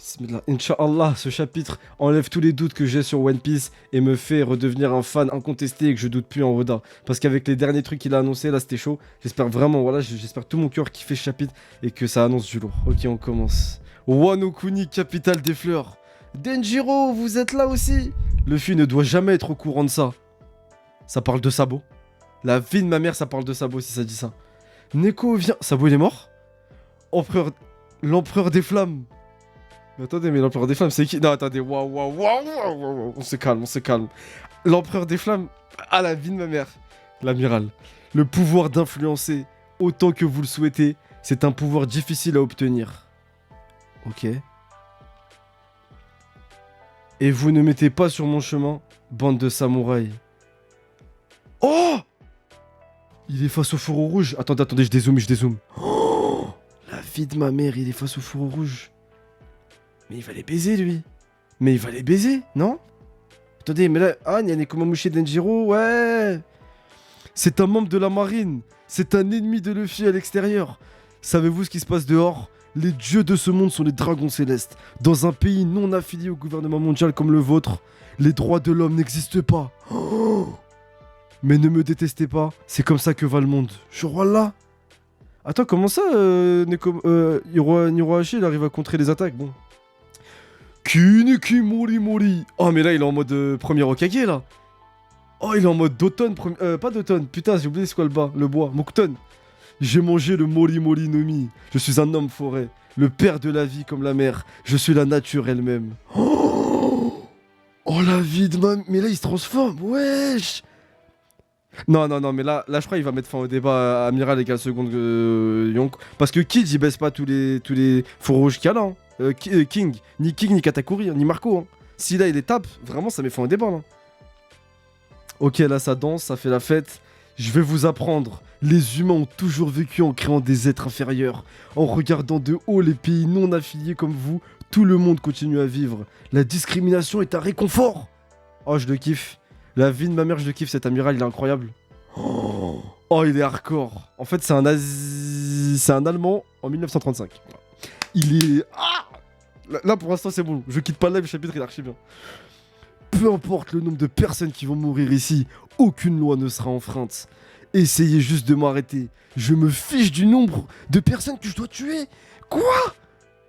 Bismillah. Inch'Allah, ce chapitre enlève tous les doutes que j'ai sur One Piece et me fait redevenir un fan incontesté et que je doute plus en Oda. Parce qu'avec les derniers trucs qu'il a annoncé, là c'était chaud. J'espère vraiment, voilà, j'espère que tout mon cœur kiffe ce chapitre et que ça annonce du lourd. Ok, on commence. Wano Kuni, capitale des fleurs. Denjiro, vous êtes là aussi? Luffy ne doit jamais être au courant de ça. Ça parle de Sabo. La vie de ma mère, ça parle de Sabo si ça dit ça. Neko vient. Sabo, il est mort? Empereur. L'empereur des flammes. Mais attendez, mais l'empereur des flammes, c'est qui? Non, attendez, waouh, waouh, waouh, waouh, waouh, on se calme, on se calme. L'empereur des flammes, à la vie de ma mère. L'amiral. Le pouvoir d'influencer autant que vous le souhaitez, c'est un pouvoir difficile à obtenir. Ok. Et vous ne mettez pas sur mon chemin, bande de samouraïs. Oh! Il est face au fourreau rouge. Attendez, attendez, je dézoome. Oh! La vie de ma mère, il est face au fourreau rouge. Mais il va les baiser, lui. Mais il va les baiser, non? Attendez, mais là... Ah, il y a Nekomamushi Denjiro, ouais. C'est un membre de la marine. C'est un ennemi de Luffy à l'extérieur. Savez-vous ce qui se passe dehors? Les dieux de ce monde sont les dragons célestes. Dans un pays non affilié au gouvernement mondial comme le vôtre, les droits de l'homme n'existent pas. Oh, mais ne me détestez pas, c'est comme ça que va le monde. Je vois là. Attends, comment ça, Hirohashi, il arrive à contrer les attaques? Bon. Kiniki Mori Mori. Oh, mais là, il est en mode premier Hokage, là. Oh, il est en mode d'automne. Pas d'automne. Putain, j'ai oublié c'est quoi le bois. Mokuton. J'ai mangé le Mori Mori no Mi. Je suis un homme forêt. Le père de la vie comme la mère. Je suis la nature elle-même. Oh, oh, la vie de ma... Mais là, il se transforme. Wesh. Non, non, non, mais là, je crois qu'il va mettre fin au débat amiral égale seconde Yonko. Parce que Kid, il baisse pas tous les fours rouges qu'il y a là. Hein. King, ni Katakuri, hein, ni Marco. Hein. Si là il les tape, vraiment ça met fin au débat là. Ok, là ça danse, ça fait la fête. Je vais vous apprendre. Les humains ont toujours vécu en créant des êtres inférieurs. En regardant de haut les pays non affiliés comme vous, tout le monde continue à vivre. La discrimination est un réconfort. Oh, je le kiffe. La vie de ma mère, je le kiffe, cet amiral, il est incroyable. Oh, oh, il est hardcore. En fait, c'est un Allemand en 1935. Il est... Ah, là, pour l'instant, c'est bon. Je quitte pas le live, le chapitre, il est archi bien. Peu importe le nombre de personnes qui vont mourir ici, aucune loi ne sera enfreinte. Essayez juste de m'arrêter. Je me fiche du nombre de personnes que je dois tuer. Quoi?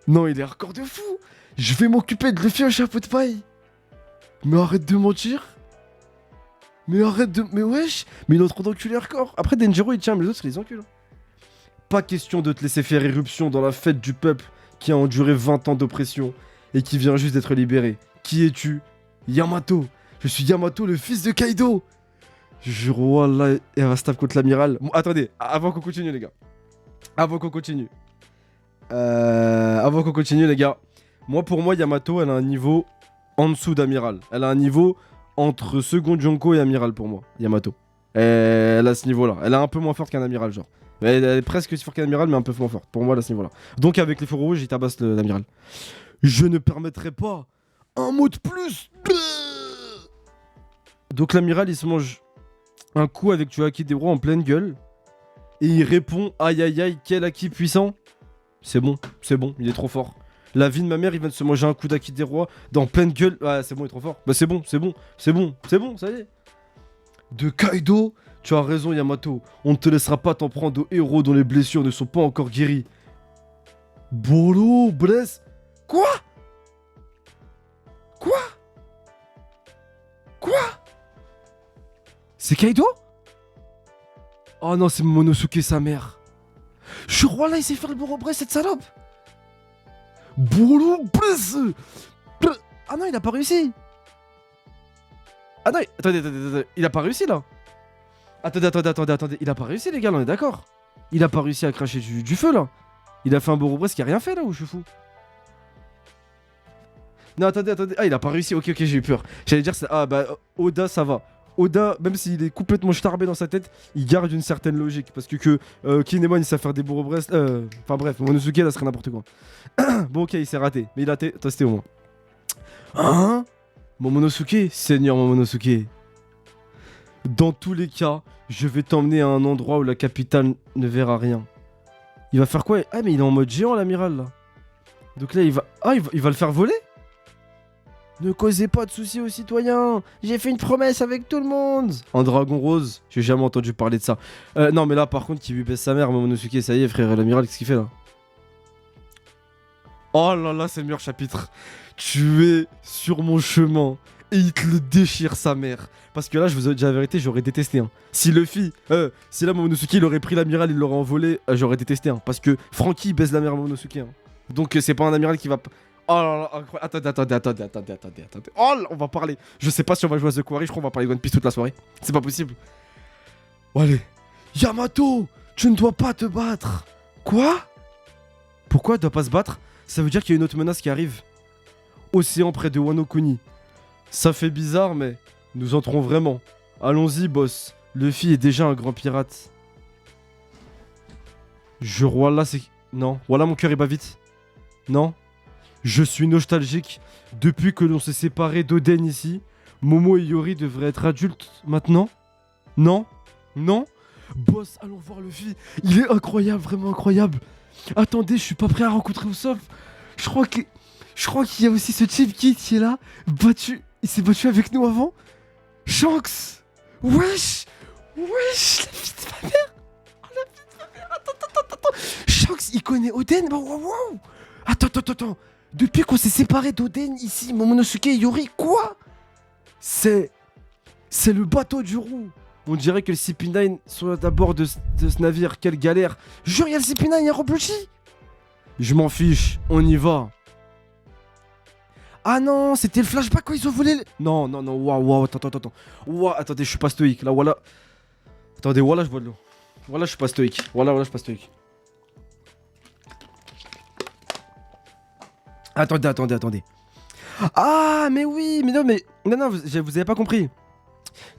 Non, il est hardcore de fou. Je vais m'occuper de Luffy au chapeau de paille. Mais arrête de mentir. Mais arrête de... Mais wesh. Mais il est en train d'enculer hardcore. Après, Denjiro, il tient, mais les autres, ils les enculent. Pas question de te laisser faire irruption dans la fête du peuple qui a enduré 20 ans d'oppression et qui vient juste d'être libéré. Qui es-tu? Yamato. Je suis Yamato, le fils de Kaido. Je wallah, elle va se taper contre l'amiral. Bon, attendez, avant qu'on continue, les gars. Avant qu'on continue, les gars. Pour moi, Yamato, elle a un niveau en dessous d'amiral. Elle a un niveau entre second Jonko et amiral pour moi, Yamato. Elle a ce niveau-là. Elle est un peu moins forte qu'un amiral, genre. Elle est presque aussi forte qu'un amiral, mais un peu moins forte. Pour moi, à ce niveau-là. Donc, avec les fourreaux rouges, il tabasse l'amiral. Je ne permettrai pas un mot de plus. Donc, l'amiral, il se mange un coup avec Chuaki des rois en pleine gueule. Et il répond aïe aïe aïe, quel acquis puissant. C'est bon, il est trop fort. La vie de ma mère, il vient de se manger un coup d'acquis des rois dans pleine gueule. Ah, c'est bon, il est trop fort. Bah, c'est bon, ça y est. De Kaido. Tu as raison, Yamato. On ne te laissera pas t'en prendre aux héros dont les blessures ne sont pas encore guéries. Bolo, blesse. Quoi? C'est Kaido? Oh non, c'est Momonosuke, sa mère. Je suis roi là, il sait faire le Boro-Bresse, cette salope. Bolo, blesse. Ah non, il a pas réussi. Ah non, attendez, il a pas réussi là. Attendez, il a pas réussi les gars, là, on est d'accord. Il a pas réussi à cracher du feu là. Il a fait un Boro-Bresse qui a rien fait là, où je suis fou. Non, attendez, ah, il a pas réussi, ok, j'ai eu peur. J'allais dire, ah bah, Oda, ça va. Oda, même s'il est complètement starbé dans sa tête, il garde une certaine logique. Parce que Kinemon, il sait faire des Boro-Bresse. Enfin bref, Momonosuke, là, serait n'importe quoi. Bon, ok, il s'est raté, mais il a testé au moins. Hein? Momonosuke, Seigneur Momonosuke. Dans tous les cas, je vais t'emmener à un endroit où la capitale ne verra rien. Il va faire quoi? Ah, mais il est en mode géant, l'amiral, là. Donc là, il va... Ah, il va le faire voler? Ne causez pas de soucis aux citoyens. J'ai fait une promesse avec tout le monde. En dragon rose, j'ai jamais entendu parler de ça. Non, mais là, par contre, qui lui baisse sa mère, Momonosuke, ça y est, frère, l'amiral, qu'est-ce qu'il fait là? Oh là là, c'est le meilleur chapitre. Tu es sur mon chemin. Et il te le déchire, sa mère. Parce que là, je vous ai dit la vérité, j'aurais détesté. Hein. Si Luffy, si là, Momonosuke, il aurait pris l'amiral, il l'aurait envolé, j'aurais détesté. Hein. Parce que Franky baise la mère Momonosuke. Hein. Donc, c'est pas un amiral qui va... Oh là là, incroyable. Attendez. Oh là, on va parler. Je sais pas si on va jouer à The Quarry, je crois qu'on va parler de One Piece toute la soirée. C'est pas possible. Bon, allez. Yamato, tu ne dois pas te battre. Quoi? Pourquoi il doit pas se battre? Ça veut dire qu'il y a une autre menace qui arrive. Océan près de Wano Kuni. Ça fait bizarre, mais nous entrons vraiment. Allons-y, boss. Luffy est déjà un grand pirate. Voilà, c'est... Non, voilà, mon cœur il bat vite. Non. Je suis nostalgique. Depuis que l'on s'est séparé d'Oden ici, Momo et Yori devraient être adultes maintenant. Non. Non. Boss, allons voir Luffy. Il est incroyable, vraiment incroyable. Attendez, je suis pas prêt à rencontrer Usopp. Je crois qu'il y a aussi ce type qui est là, battu. Il s'est battu avec nous avant. Shanks. Wesh, la vie de ma mère. Oh, la vie de ma mère. Attends. Shanks, il connaît Oden. Wow. Attends. Depuis qu'on s'est séparé d'Oden ici, Momonosuke et Yori, quoi? C'est le bateau du roux. On dirait que le CP9 soit à bord de ce navire. Quelle galère. Jure, il y a le CP9, il y a Roblochi. Je m'en fiche, on y va. Ah non, c'était le flashback quand ils ont volé. Non, waouh, attends. Waouh, attendez, je suis pas stoïque. Là, voilà. Attendez, voilà, je bois de l'eau. Voilà, je suis pas stoïque. Voilà, je suis pas stoïque. Attendez. Ah, mais oui, mais non, vous avez pas compris.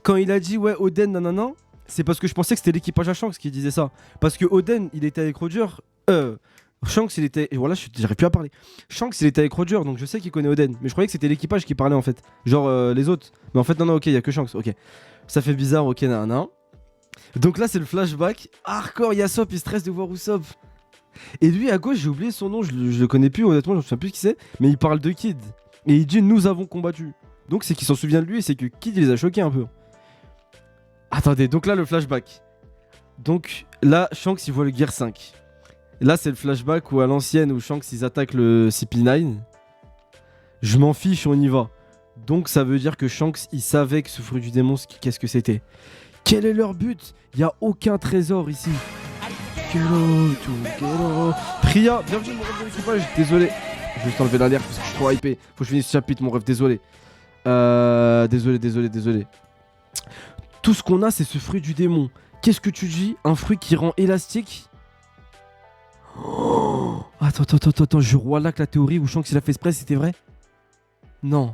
Quand il a dit, ouais, Oden, nanana, c'est parce que je pensais que c'était l'équipage à Shanks qui disait ça. Parce que Oden, il était avec Roger. Shanks, il était... Et voilà, j'arrive plus à parler. Shanks, il était avec Roger, donc je sais qu'il connaît Oden. Mais je croyais que c'était l'équipage qui parlait, en fait. Genre, les autres. Mais en fait, non, ok, il y a que Shanks, ok. Ça fait bizarre, ok, nanana. Donc là, c'est le flashback. Hardcore, Yasop, il stresse de voir Usopp. Et lui, à gauche, j'ai oublié son nom, je le connais plus, honnêtement, je me souviens plus qui c'est. Mais il parle de Kid. Et il dit, nous avons combattu. Donc c'est qu'il s'en souvient de lui et c'est que Kid, il les a choqués un peu. Attendez, donc là, le flashback. Donc là, Shanks, il voit le Gear 5. Là, c'est le flashback où à l'ancienne, où Shanks, ils attaquent le CP9. Je m'en fiche, on y va. Donc ça veut dire que Shanks, il savait que ce fruit du démon, qu'est-ce que c'était. Quel est leur but? Il n'y a aucun trésor ici. Priya, bienvenue mon rêve de l'équipage. Désolé, je vais juste enlever l'alerte parce que je suis trop hypé. Faut que je finisse ce chapitre, mon rêve, désolé. Désolé. Tout ce qu'on a, c'est ce fruit du démon. Qu'est-ce que tu dis? Un fruit qui rend élastique? Oh, attends, je vois là que la théorie où Shanks il a fait exprès, c'était vrai? Non.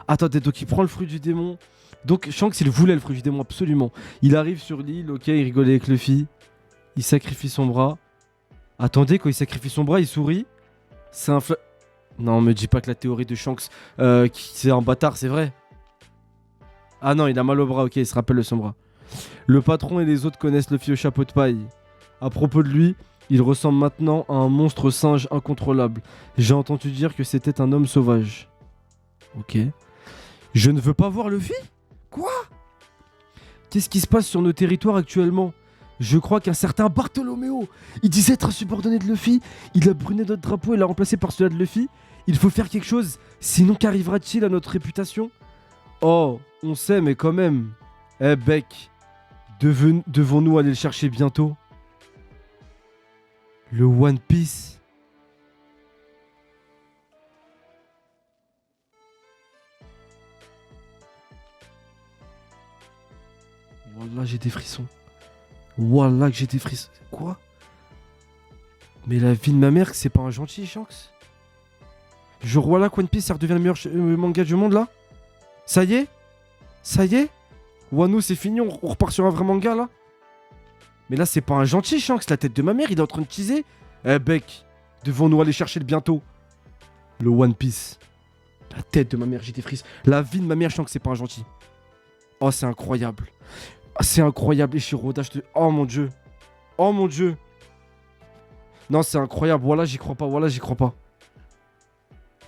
Attendez, donc il prend le fruit du démon. Donc Shanks il voulait le fruit du démon, absolument. Il arrive sur l'île, ok, il rigolait avec Luffy. Il sacrifie son bras. Attendez, quand il sacrifie son bras, il sourit. C'est un Non, me dis pas que la théorie de Shanks, c'est un bâtard, c'est vrai. Ah non, il a mal au bras, ok, il se rappelle de son bras. Le patron et les autres connaissent Luffy au chapeau de paille. À propos de lui, il ressemble maintenant à un monstre singe incontrôlable. J'ai entendu dire que c'était un homme sauvage. Ok. Je ne veux pas voir Luffy? Quoi? Qu'est-ce qui se passe sur nos territoires actuellement? Je crois qu'un certain Bartholoméo, il disait être insubordonné de Luffy, il a brûlé notre drapeau et l'a remplacé par celui de Luffy. Il faut faire quelque chose, sinon qu'arrivera-t-il à notre réputation? Oh, on sait, mais quand même. Eh Beck, devons-nous aller le chercher bientôt? Le One Piece? Wallah, j'ai des frissons. Wallah, que j'ai des frissons. Quoi? Mais la vie de ma mère, c'est pas un gentil, Shanks? Genre, voilà, One Piece, ça redevient le meilleur manga du monde, là? Ça y est? Wano, c'est fini, on repart sur un vrai manga, là? Mais là, c'est pas un gentil, Shanks, la tête de ma mère, il est en train de teaser. Eh, Beck, devons-nous aller chercher le bientôt? Le One Piece. La tête de ma mère, j'ai des frissons. La vie de ma mère, Shanks, c'est pas un gentil. Oh, c'est incroyable. C'est incroyable, Ishiroda, Oh mon dieu. Non, c'est incroyable, voilà, j'y crois pas.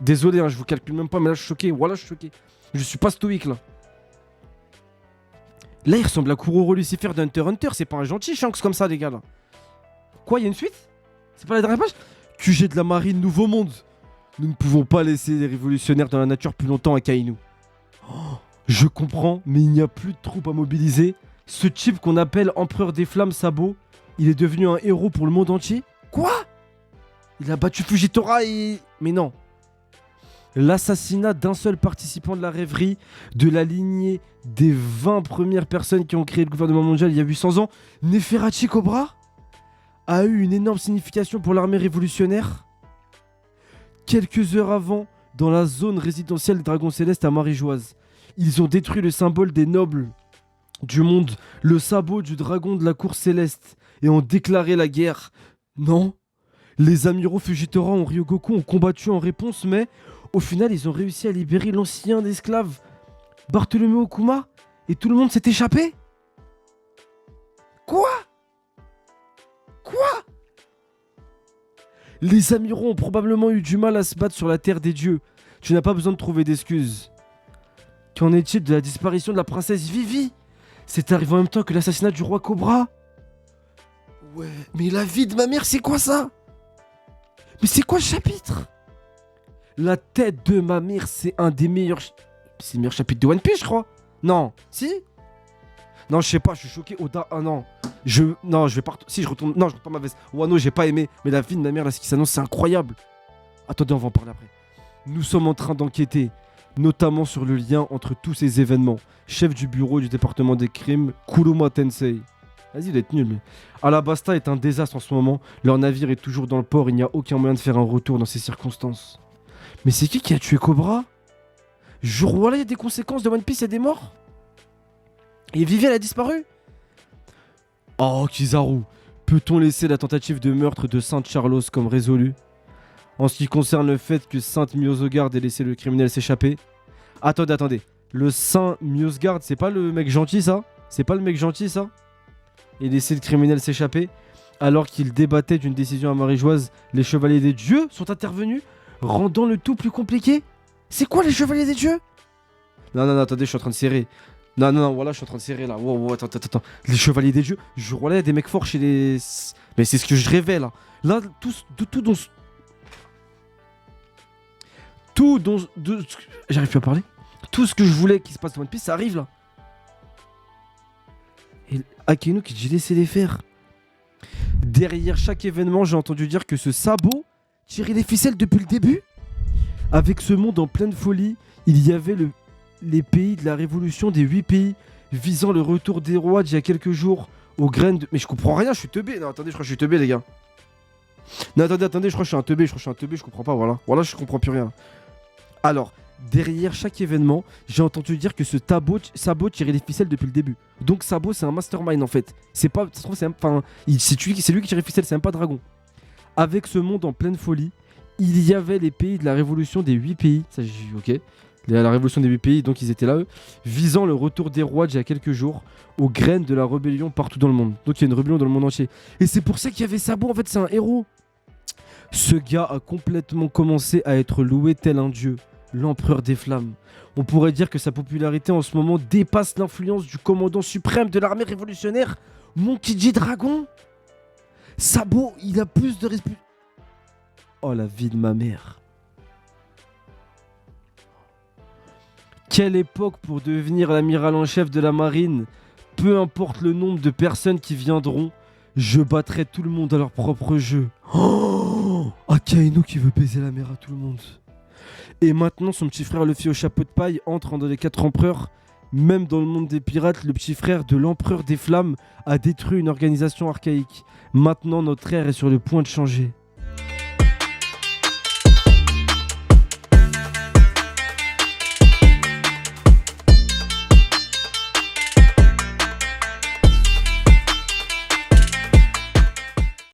Désolé, hein, je vous calcule même pas, mais là je suis choqué. Voilà, je suis choqué. Je suis pas stoïque là. Là, il ressemble à Kuroro Lucifer de Hunter x Hunter. C'est pas un gentil Shanks comme ça, les gars là. Quoi, il y a une suite? C'est pas la dernière page? QG de la marine, nouveau monde. Nous ne pouvons pas laisser les révolutionnaires dans la nature plus longtemps à Kainu. Oh, je comprends, mais il n'y a plus de troupes à mobiliser. Ce type qu'on appelle Empereur des Flammes Sabot, il est devenu un héros pour le monde entier? Quoi? Il a battu Fujitora et... Mais non. L'assassinat d'un seul participant de la rêverie, de la lignée des 20 premières personnes qui ont créé le gouvernement mondial il y a 800 ans, Neferati Cobra, a eu une énorme signification pour l'armée révolutionnaire. Quelques heures avant, dans la zone résidentielle des Dragons Célestes à Marie-Joise, ils ont détruit le symbole des nobles du monde, le sabot du dragon de la cour céleste, et ont déclaré la guerre. Non, les amiraux Fujitora et Ryogoku ont combattu en réponse, mais au final, ils ont réussi à libérer l'ancien esclave Bartholomew Okuma, et tout le monde s'est échappé. Quoi? Quoi? Les amiraux ont probablement eu du mal à se battre sur la terre des dieux. Tu n'as pas besoin de trouver d'excuses. Qu'en est-il de la disparition de la princesse Vivi? C'est arrivé en même temps que l'assassinat du roi Cobra. Ouais, mais la vie de ma mère, c'est quoi ça? Mais c'est quoi ce chapitre? La tête de ma mère, c'est un des meilleurs... C'est le meilleur chapitre de One Piece, je crois. Non, si? Non, je sais pas, je suis choqué. Oda, ah non. Non, je vais pas... Si, je retourne... Non, je retourne ma veste. Wano, j'ai pas aimé. Mais la vie de ma mère, là, ce qui s'annonce, c'est incroyable. Attendez, on va en parler après. Nous sommes en train d'enquêter, notamment sur le lien entre tous ces événements. Chef du bureau du département des crimes, Kuruma Tensei. Vas-y, il est nul, mais... Alabasta est un désastre en ce moment. Leur navire est toujours dans le port. Il n'y a aucun moyen de faire un retour dans ces circonstances. Mais c'est qui a tué Cobra? Genre, voilà, il y a des conséquences de One Piece, il y a des morts. Et Vivi, elle a disparu. Oh, Kizaru, peut-on laisser la tentative de meurtre de Sainte Charlos comme résolue? En ce qui concerne le fait que Sainte Myosogard ait laissé le criminel s'échapper. Attendez. Le Saint Myosgard, c'est pas le mec gentil, ça? C'est pas le mec gentil, ça? Et laisser le criminel s'échapper? Alors qu'il débattait d'une décision à Marie-Joise, les chevaliers des dieux sont intervenus, rendant le tout plus compliqué? C'est quoi les chevaliers des dieux? Non, attendez, je suis en train de serrer. Non, voilà, je suis en train de serrer là. Wow, attends. Les chevaliers des dieux, je vois là, il y a des mecs forts chez les... Mais c'est ce que je rêvais là. Là, j'arrive plus à parler. Tout ce que je voulais qu'il se passe dans One Piece, ça arrive là. Et Akainu qui j'ai laissé les faire. Derrière chaque événement, j'ai entendu dire que ce sabot tirait les ficelles depuis le début. Avec ce monde en pleine folie, il y avait les pays de la révolution des 8 pays visant le retour des rois d'il y a quelques jours aux graines de... Mais je comprends rien, je suis teubé. Non, attendez, je crois que je suis teubé, les gars. Non, attendez, je crois que je suis un teubé, je comprends pas, voilà. Voilà, je comprends plus rien. Alors, derrière chaque événement, j'ai entendu dire que ce sabot tirait les ficelles depuis le début. Donc Sabot, c'est un mastermind en fait. C'est pas... Ça se trouve, c'est lui qui tire les ficelles, c'est même pas Dragon. Avec ce monde en pleine folie, il y avait les pays de la révolution des 8 pays. Ça, ok. La révolution des 8 pays, donc ils étaient là, eux. Visant le retour des rois d'il y a quelques jours, aux graines de la rébellion partout dans le monde. Donc il y a une rébellion dans le monde entier. Et c'est pour ça qu'il y avait Sabot, en fait, c'est un héros. Ce gars a complètement commencé à être loué tel un dieu, l'empereur des flammes. On pourrait dire que sa popularité en ce moment dépasse l'influence du commandant suprême de l'armée révolutionnaire, Monkey D. Dragon. Sabot, il a plus de respect. Oh la vie de ma mère. Quelle époque pour devenir l'amiral en chef de la marine. Peu importe le nombre de personnes qui viendront, je battrai tout le monde à leur propre jeu. Oh, Akainu qui veut baiser la mère à tout le monde. Et maintenant son petit frère Luffy au chapeau de paille entre dans les 4 empereurs. Même dans le monde des pirates, le petit frère de l'empereur des flammes a détruit une organisation archaïque. Maintenant notre ère est sur le point de changer.